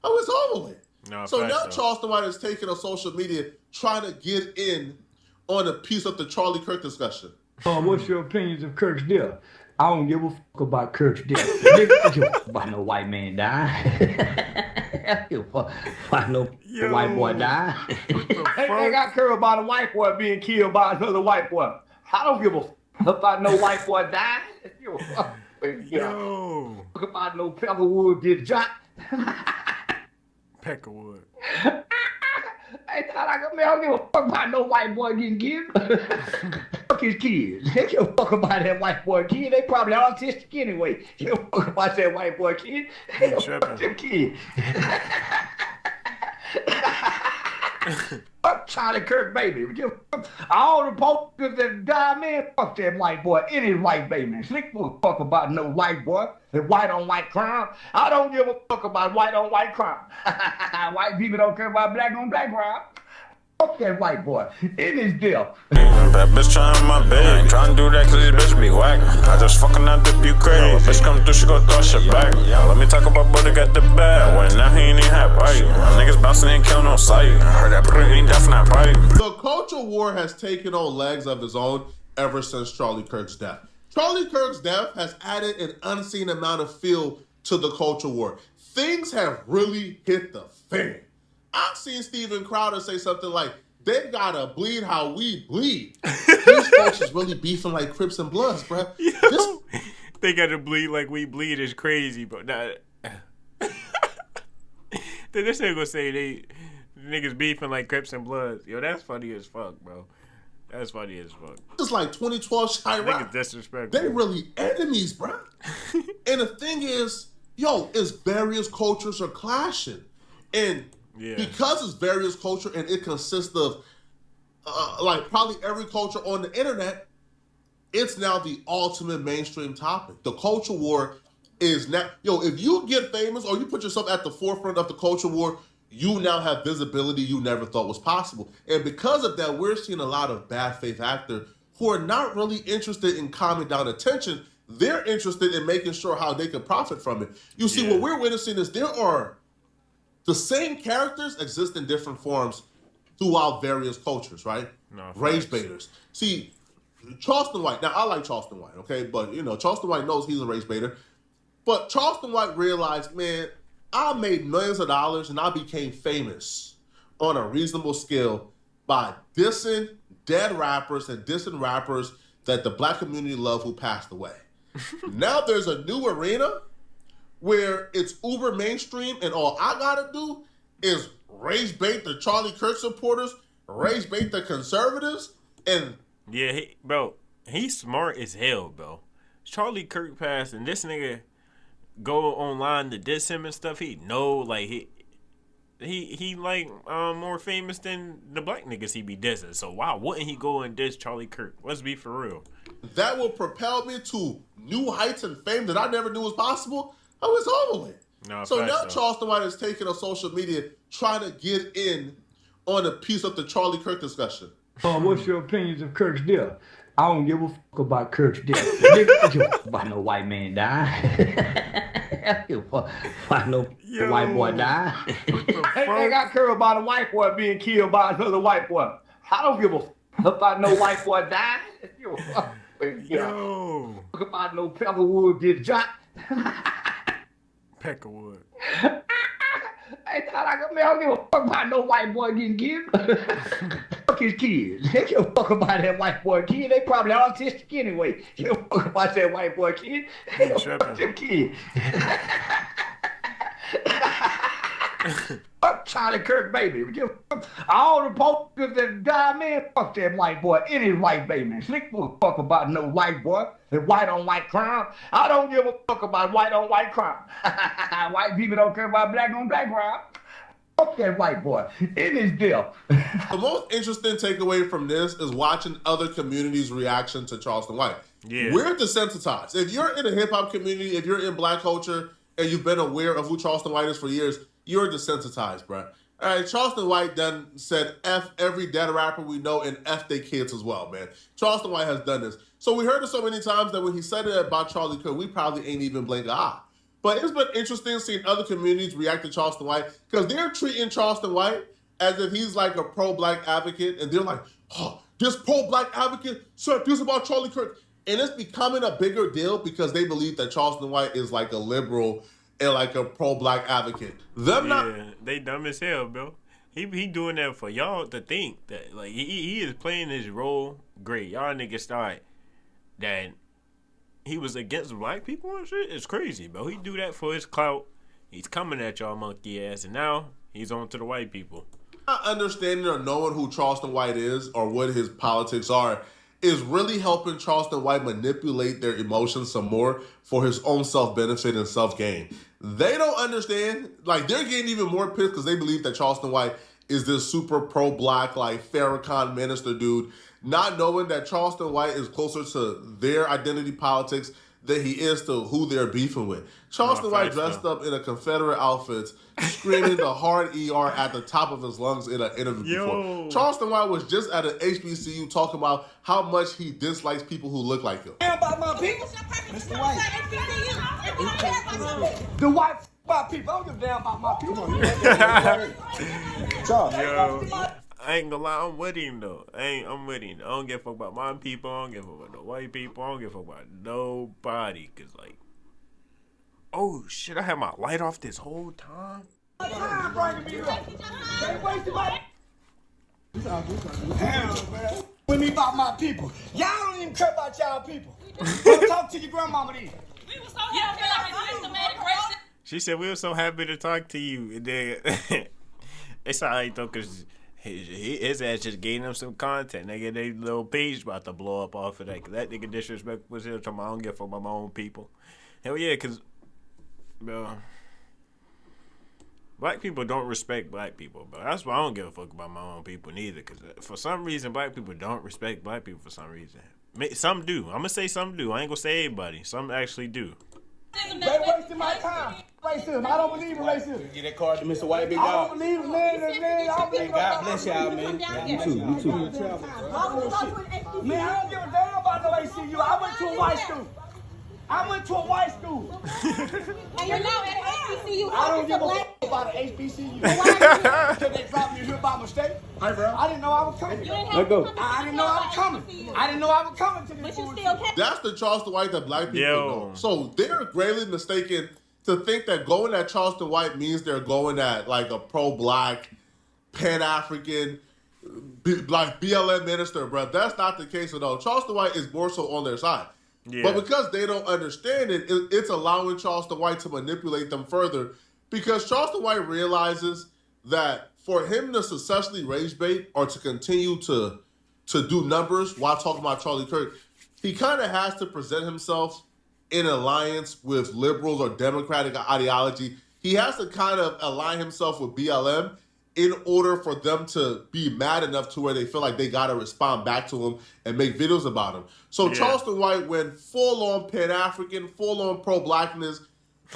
Oh, it's over with. No, So now so. Charleston White is taking on social media trying to get in on a piece of the Charlie Kirk discussion. What's your opinions of Kirk's death? I don't give a fuck about Kirk's death. Nigga, I don't give a fuck about no white man dying. I don't give a fuck about no white boy dying. I got care about a white boy being killed by another white boy. I don't give a fuck about no white boy dying. Yo. Fuck about no Peckerwood get shot. Peckerwood. I thought I don't give a fuck about no white boy getting killed. Fuck his kids. They give a fuck about that white boy kid. They probably autistic anyway. They give a fuck about that white boy kid. They give a fuck them kids. Fuck Charlie Kirk, baby. All the posters that die, man, fuck that white boy. Any white baby. Slick fuck about no white boy. The white on white crime. I don't give a fuck about white on white crime. White people don't care about black on black crime. Fuck that white boy. In his deal. That bitch trying my bed. Trying to do that cause this bitch be whack. I just fucking out the you crazy. Bitch come through, she gon' throw shit back. Let me talk about brother got the bag. When now he ain't even have bite. Niggas bouncing ain't kill no sight. Heard that brother ain't definitely bite. The culture war has taken on legs of its own ever since Charlie Kirk's death. Charlie Kirk's death has added an unseen amount of feel to the culture war. Things have really hit the fan. I've seen Steven Crowder say something like, they gotta bleed how we bleed. These folks is really beefing like Crips and Bloods, bro. They gotta bleed like we bleed is crazy, but not. This nigga gonna say they niggas beefing like Crips and Bloods. Yo, that's funny as fuck, bro. That's funny as fuck. It's like 2012 Chirac. Niggas disrespectful. They really enemies, bro. And the thing is, it's various cultures are clashing. And because it's various culture and it consists of like probably every culture on the internet, it's now the ultimate mainstream topic. The culture war is now, if you get famous or you put yourself at the forefront of the culture war, you now have visibility you never thought was possible. And because of that, we're seeing a lot of bad faith actors who are not really interested in calming down attention. They're interested in making sure how they can profit from it. You see, what we're witnessing is there are the same characters exist in different forms throughout various cultures, right? Rage baiters. See, Charleston White, now I like Charleston White, okay? But, Charleston White knows he's a rage baiter. But Charleston White realized, man, I made millions of dollars and I became famous on a reasonable scale by dissing dead rappers and dissing rappers that the black community love who passed away. Now there's a new arena where it's uber mainstream and all I gotta do is rage bait the Charlie Kirk supporters, rage bait the conservatives, and... Yeah, he's smart as hell, bro. Charlie Kirk passed and this nigga go online to diss him and stuff. He know, like, he like more famous than the black niggas he be dissing. So why wouldn't he go and diss Charlie Kirk? Let's be for real. That will propel me to new heights and fame that I never knew was possible. Oh, it's over with. So now Charleston White is taking on social media trying to get in on a piece of the Charlie Kirk discussion. What's your opinions of Kirk's death? I don't give a fuck about Kirk's death. Nigga, I don't give a fuck about no white man dying. I don't give a fuck about no white boy dying. I got care about a white boy being killed by another white boy. I don't give a fuck about no white boy dying. Fuck about no Peckerwood get shot. Peckerwood. I thought I don't give a fuck about no white boy getting killed. Fuck his kids. They give a fuck about that white boy kid. They probably autistic anyway. They give a fuck about that white boy kid. They give a fuck them kids. Fuck Charlie Kirk, baby. All the posters that die, man, fuck that white boy. Any white baby. Slick fuck about no white boy. The white on white crime. I don't give a fuck about white on white crime. White people don't care about black on black crime. Fuck that white boy. In his deal. The most interesting takeaway from this is watching other communities' reaction to Charleston White. Yeah. We're desensitized. If you're in a hip-hop community, if you're in black culture, and you've been aware of who Charleston White is for years, you're desensitized, bro. All right, Charleston White done said F every dead rapper we know and F they kids as well, man. Charleston White has done this. So we heard it so many times that when he said it about Charlie Kirk, we probably ain't even blink an eye. But it's been interesting seeing other communities react to Charleston White because they're treating Charleston White as if he's like a pro-black advocate, and they're like, oh, this pro-black advocate said this about Charlie Kirk. And it's becoming a bigger deal because they believe that Charleston White is like a liberal and like a pro-black advocate. They dumb as hell, bro. He doing that for y'all to think that like he is playing his role great. Y'all niggas thought that he was against black people and shit. It's crazy, bro. He do that for his clout. He's coming at y'all monkey ass, and now he's on to the white people. Not understanding or knowing who Charleston White is or what his politics are is really helping Charleston White manipulate their emotions some more for his own self-benefit and self-gain. They don't understand. Like, they're getting even more pissed because they believe that Charleston White is this super pro-black, like, Farrakhan minister dude, not knowing that Charleston White is closer to their identity politics than he is to who they're beefing with. Charleston White dressed up in a Confederate outfit, screaming the hard ER at the top of his lungs in an interview before. Charleston White was just at an HBCU talking about how much he dislikes people who look like him. About my people, Mr. White. The white about people. I don't give a damn about my people. Yo, I ain't gonna lie, I'm with him though. I'm with him. I don't give a fuck about my people. I don't give a fuck about the white people. I don't give a fuck about nobody. Cause like, oh shit, I had my light off this whole time. With me about my people. Y'all don't even care about y'all people. Go talk to your grandmama then. We were so happy like systematic racism. She said we were so happy to talk to you. And then it's alright though, cause his ass just gave them some content. Nigga, they little page about to blow up off of that. Cause that nigga disrespect was here talking about I don't give a fuck about my own people. Hell yeah, cause bro, black people don't respect black people, but that's why I don't give a fuck about my own people neither. Cause for some reason, black people don't respect black people for some reason. Some do. I'm gonna say some do. I ain't gonna say everybody. Some actually do. They wasting my time. Racism. I don't believe in racism. Get that card to Mr. White, big I dog. don't believe in man. God bless y'all, man. You too. Man, I don't give a damn about no ACU. I went to a white school. And you're now at HBCU. I don't give a fuck about an HBCU. Because they dropped me here by mistake. Hi, bro. I didn't know I was coming. Let go. I didn't know I was coming to this. But you still can't. That's the Charleston White that black people know. So they're gravely mistaken to think that going at Charleston White means they're going at like a pro-black, Pan-African, like BLM minister, bro. That's not the case at all. Charleston White is more so on their side. Yeah. But because they don't understand it, it's allowing Charleston White to manipulate them further because Charleston White realizes that for him to successfully rage bait or to continue to do numbers while talking about Charlie Kirk, he kind of has to present himself in alliance with liberals or democratic ideology. He has to kind of align himself with BLM in order for them to be mad enough to where they feel like they got to respond back to him and make videos about him. So Charleston White went full-on Pan-African, full-on pro-blackness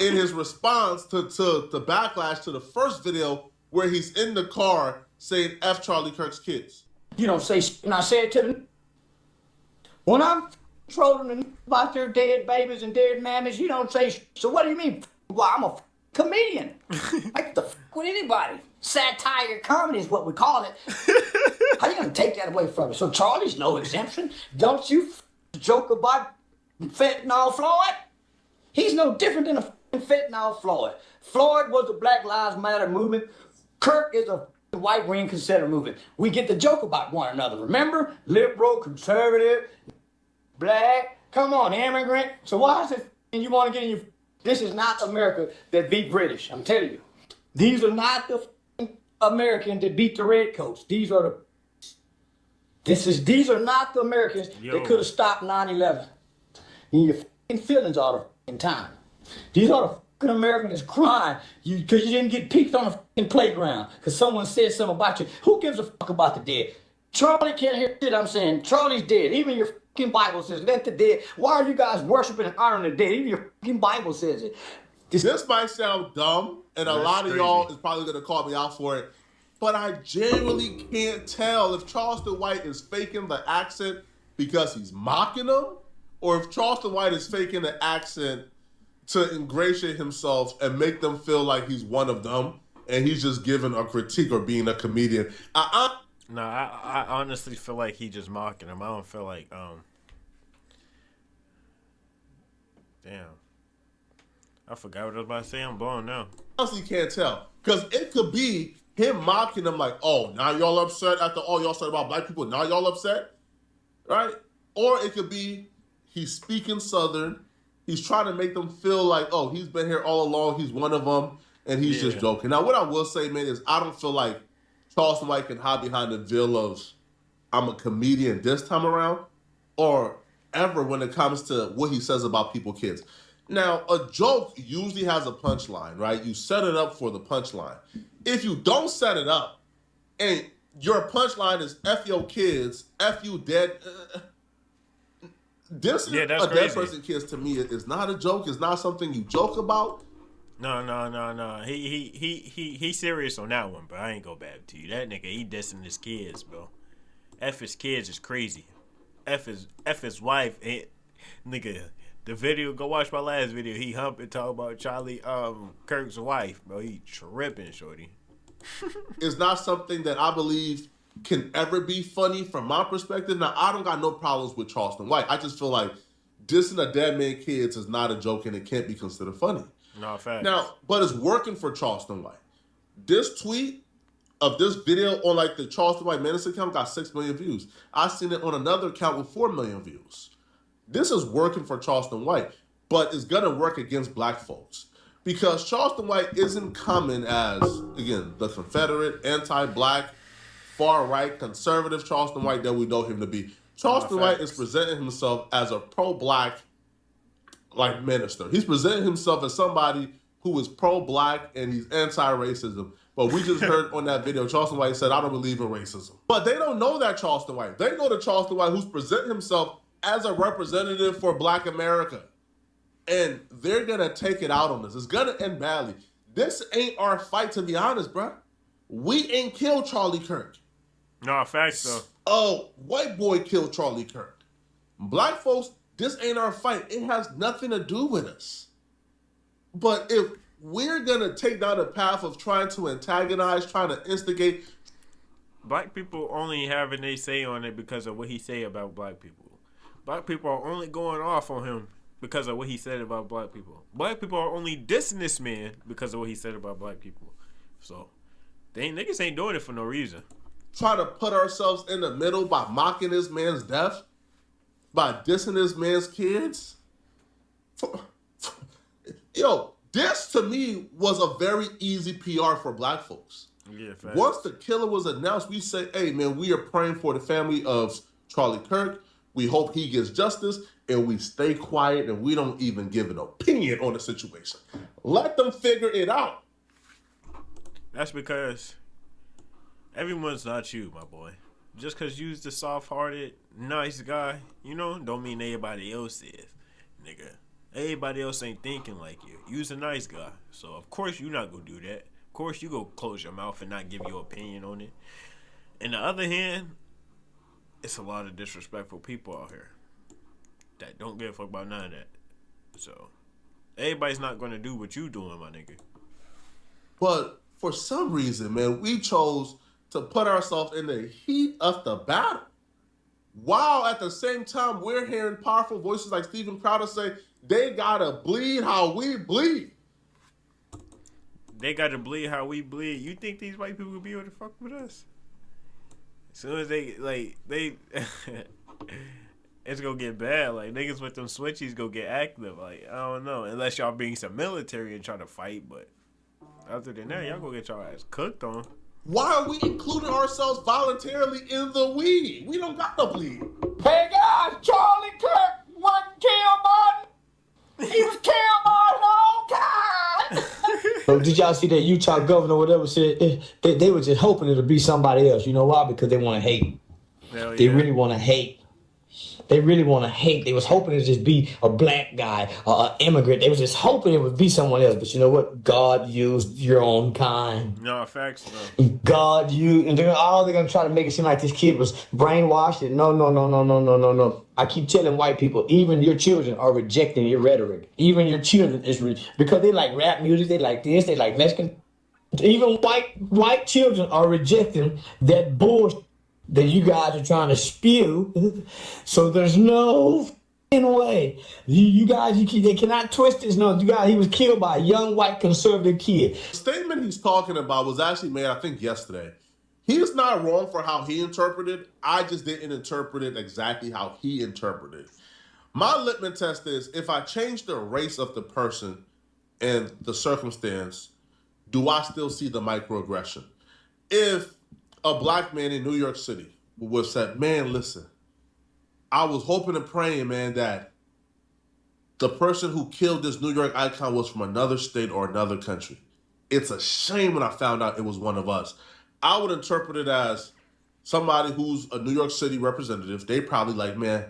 in his response to backlash to the first video where he's in the car saying F Charlie Kirk's kids. You don't say shit, and I say it to them. When I'm trolling them about their dead babies and dead mammies, you don't say shit. So what do you mean? Well, I'm a comedian. Like the with anybody. Satire comedy is what we call it. How you gonna take that away from me? So Charlie's no exemption. Don't you joke about fentanyl Floyd? He's no different than a fentanyl Floyd. Floyd was the Black Lives Matter movement. Kirk is a white ring conservative movement. We get to joke about one another. Remember? Liberal, conservative, black. Come on, immigrant. So why is it you want to get in your... This is not America that beat British. I'm telling you. These are not the Americans that beat the redcoats. These are not the Americans that could have stopped 9/11. Your feelings all the time. These are the Americans that's crying because you didn't get picked on a playground because someone said something about you. Who gives a fuck about the dead? Charlie can't hear shit I'm saying. Charlie's dead. Even your fucking Bible says let the dead. Why are you guys worshiping and honoring the dead? Even your fucking Bible says it. This might sound dumb, and a lot of y'all is probably going to call me out for it, but I genuinely can't tell if Charleston White is faking the accent because he's mocking them, or if Charleston White is faking the accent to ingratiate himself and make them feel like he's one of them, and he's just giving a critique or being a comedian. No, I honestly feel like he just mocking him. I don't feel like damn. I forgot what I was about to say. I'm blown now. Honestly, can't tell. Because it could be him mocking them like, oh, now y'all upset after all y'all said about black people. Now y'all upset? Right? Or it could be he's speaking Southern. He's trying to make them feel like, oh, he's been here all along. He's one of them. And he's just joking. Now, what I will say, man, is I don't feel like Charleston White can hide behind the veil of I'm a comedian this time around or ever when it comes to what he says about people, kids. Now, a joke usually has a punchline, right? You set it up for the punchline. If you don't set it up and your punchline is F your kids, F you dead, this that's a crazy. dead person kids to me is not a joke. It's not something you joke about. No. He serious on that one, but I ain't go back to you. That nigga, he dissing his kids, bro. F his kids is crazy. F his wife, nigga. The video, go watch my last video. He humping, talk about Charlie Kirk's wife, bro. He tripping, shorty. It's not something that I believe can ever be funny from my perspective. Now, I don't got no problems with Charleston White. I just feel like dissing a dead man kids is not a joke and it can't be considered funny. No, facts. Now, but it's working for Charleston White. This tweet of this video on like the Charleston White Menace account got 6 million views. I seen it on another account with 4 million views. This is working for Charleston White, but it's going to work against black folks because Charleston White isn't coming as, again, the Confederate, anti-black, far-right, conservative Charleston White that we know him to be. Charleston White is presenting himself as a pro-black like minister. He's presenting himself as somebody who is pro-black and he's anti-racism. But we just heard on that video, Charleston White said, I don't believe in racism. But they don't know that Charleston White. They know the Charleston White who's presenting himself as a representative for Black America. And they're going to take it out on this. It's going to end badly. This ain't our fight, to be honest, bro. We ain't killed Charlie Kirk. No, facts, though. Oh, white boy killed Charlie Kirk. Black folks, this ain't our fight. It has nothing to do with us. But if we're going to take down the path of trying to antagonize, trying to instigate. Black people only having they say on it because of what he say about black people. Black people are only going off on him because of what he said about black people. Black people are only dissing this man because of what he said about black people. So, niggas ain't doing it for no reason. Trying to put ourselves in the middle by mocking this man's death? By dissing this man's kids? Yo, this to me was a very easy PR for black folks. Yeah, facts. Once the killer was announced, we say, hey, man, we are praying for the family of Charlie Kirk. We hope he gets justice, and we stay quiet, and we don't even give an opinion on the situation. Let them figure it out. That's because everyone's not you, my boy. Just because you's the soft-hearted, nice guy, don't mean everybody else is, nigga. Everybody else ain't thinking like you. You's a nice guy. So, of course, you not going to do that. Of course, you go close your mouth and not give your opinion on it. On the other hand, it's a lot of disrespectful people out here that don't give a fuck about none of that. So, everybody's not going to do what you doing, my nigga. But for some reason, man, we chose to put ourselves in the heat of the battle. While at the same time, we're hearing powerful voices like Steven Crowder say, they gotta bleed how we bleed. They gotta bleed how we bleed. You think these white people will be able to fuck with us? As soon as they it's gonna get bad. Like, niggas with them switchies go get active. Like, I don't know. Unless y'all bring some military and try to fight, but other than that, y'all gonna get y'all ass cooked on. Why are we including ourselves voluntarily in the we? We don't got to bleed. Hey guys, Charlie Kirk wasn't killed, Martin. He was killed, Martin, all time. So did y'all see that Utah governor or whatever said they were just hoping it'll be somebody else? You know why? Because they want to hate. Hell yeah. They really want to hate. They really want to hate. They was hoping to just be a black guy, an immigrant. They was just hoping it would be someone else. But you know what? God used your own kind. No, facts, though. God used, and they're gonna try to make it seem like this kid was brainwashed. And no. I keep telling white people, even your children are rejecting your rhetoric. Even your children because they like rap music, they like this, they like Mexican. Even white children are rejecting that bullshit that you guys are trying to spew. So there's no way. They cannot twist this. No, you guys, he was killed by a young white conservative kid. The statement he's talking about was actually made, I think, yesterday. He's not wrong for how he interpreted it. I just didn't interpret it exactly how he interpreted it. My litmus test is, if I change the race of the person and the circumstance, do I still see the microaggression? If a black man in New York City would said, man, listen, I was hoping and praying, man, that the person who killed this New York icon was from another state or another country. It's a shame when I found out it was one of us. I would interpret it as somebody who's a New York City representative. They probably like, man,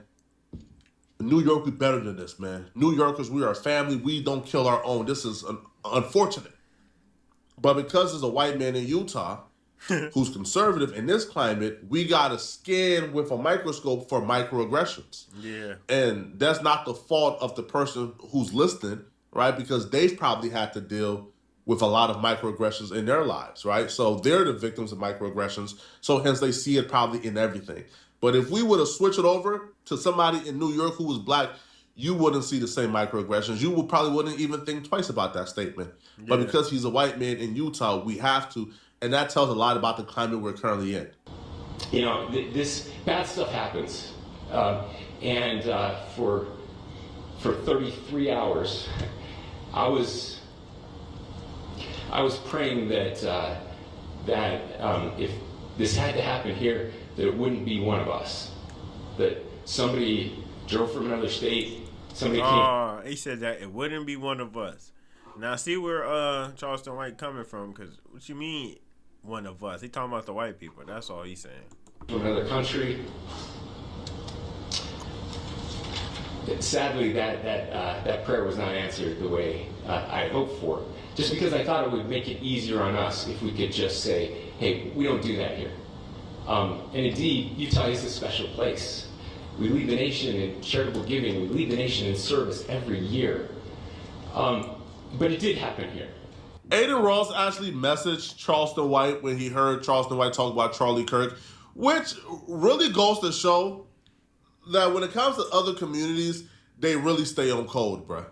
New York, we better than this, man. New Yorkers, we are a family. We don't kill our own. This is unfortunate. But because there's a white man in Utah who's conservative in this climate, we got to scan with a microscope for microaggressions. Yeah. And that's not the fault of the person who's listening, right? Because they've probably had to deal with a lot of microaggressions in their lives, right? So they're the victims of microaggressions. So hence they see it probably in everything. But if we were to switch it over to somebody in New York who was black, you wouldn't see the same microaggressions. You probably wouldn't even think twice about that statement. Yeah. But because he's a white man in Utah, we have to. And that tells a lot about the climate we're currently in. You know, this bad stuff happens. And for 33 hours, I was praying that if this had to happen here, that it wouldn't be one of us. That somebody drove from another state, somebody came. He said that it wouldn't be one of us. Now, see where Charleston White coming from, because what you mean, one of us? He talking about the white people. That's all he's saying. From another country. Sadly, that prayer was not answered the way I had hoped for. Just because I thought it would make it easier on us if we could just say, hey, we don't do that here. And indeed, Utah is a special place. We lead the nation in charitable giving. We lead the nation in service every year. But it did happen here. Aiden Ross actually messaged Charleston White when he heard Charleston White talk about Charlie Kirk, which really goes to show that when it comes to other communities, they really stay on code, bruh.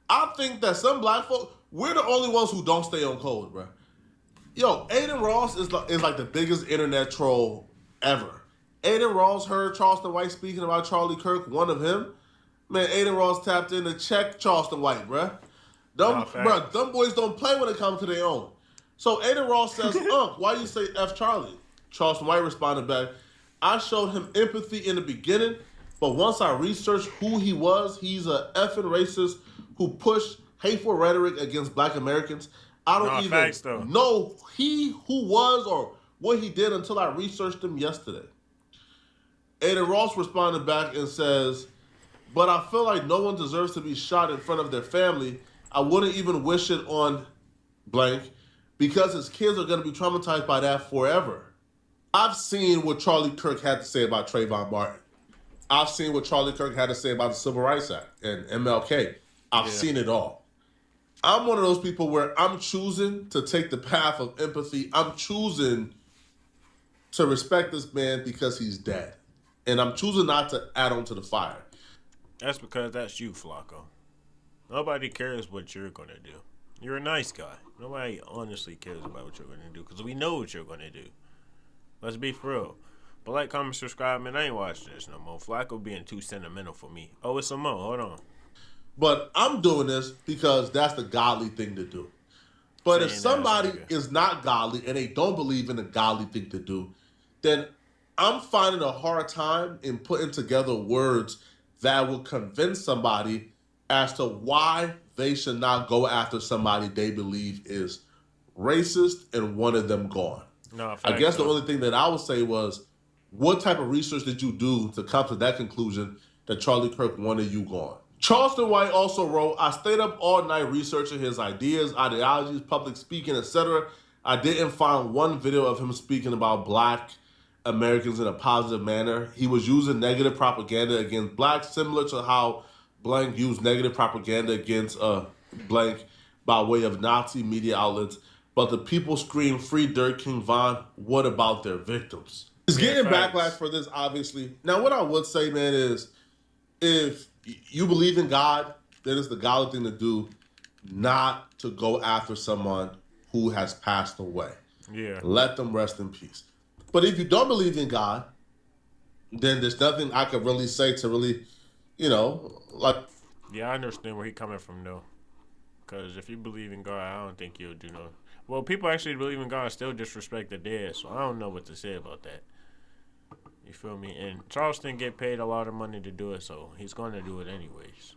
I think that some black folk, we're the only ones who don't stay on code, bruh. Yo, Aiden Ross is like the biggest internet troll ever. Aiden Ross heard Charleston White speaking about Charlie Kirk, one of him. Man, Aiden Ross tapped in to check Charleston White, bruh. Them boys don't play when it comes to their own. So Aiden Ross says, why you say F Charlie? Charleston White responded back, I showed him empathy in the beginning, but once I researched who he was, he's a effing racist who pushed hateful rhetoric against black Americans. I don't even know who was or what he did until I researched him yesterday. Aiden Ross responded back and says, but I feel like no one deserves to be shot in front of their family. I wouldn't even wish it on blank because his kids are going to be traumatized by that forever. I've seen what Charlie Kirk had to say about Trayvon Martin. I've seen what Charlie Kirk had to say about the Civil Rights Act and MLK. I've seen it all. I'm one of those people where I'm choosing to take the path of empathy. I'm choosing to respect this man because he's dead. And I'm choosing not to add on to the fire. That's because that's you, Flacco. Nobody cares what you're going to do. You're a nice guy. Nobody honestly cares about what you're going to do because we know what you're going to do. Let's be for real. But like, comment, subscribe, man. I ain't watching this no more. Flacco being too sentimental for me. Oh, it's some more. Hold on. But I'm doing this because that's the godly thing to do. But if somebody is not godly and they don't believe in a godly thing to do, then I'm finding a hard time in putting together words that will convince somebody as to why they should not go after somebody they believe is racist and wanted them gone. No, I guess the only thing that I would say was, what type of research did you do to come to that conclusion that Charlie Kirk wanted you gone? Charleston White also wrote, I stayed up all night researching his ideas, ideologies, public speaking, etc. I didn't find one video of him speaking about black Americans in a positive manner. He was using negative propaganda against blacks, similar to how blank used negative propaganda against blank by way of Nazi media outlets. But the people scream, free Dirk King Von. What about their victims? He's getting backlash for this, obviously. Now, what I would say, man, is if you believe in God, then it's the godly thing to do not to go after someone who has passed away. Yeah. Let them rest in peace. But if you don't believe in God, then there's nothing I could really say to really, like... Yeah, I understand where he's coming from, though. Because if you believe in God, I don't think you'll do no... Well, people actually believe in God still disrespect the dead, so I don't know what to say about that. You feel me? And Charleston get paid a lot of money to do it, so he's going to do it anyways.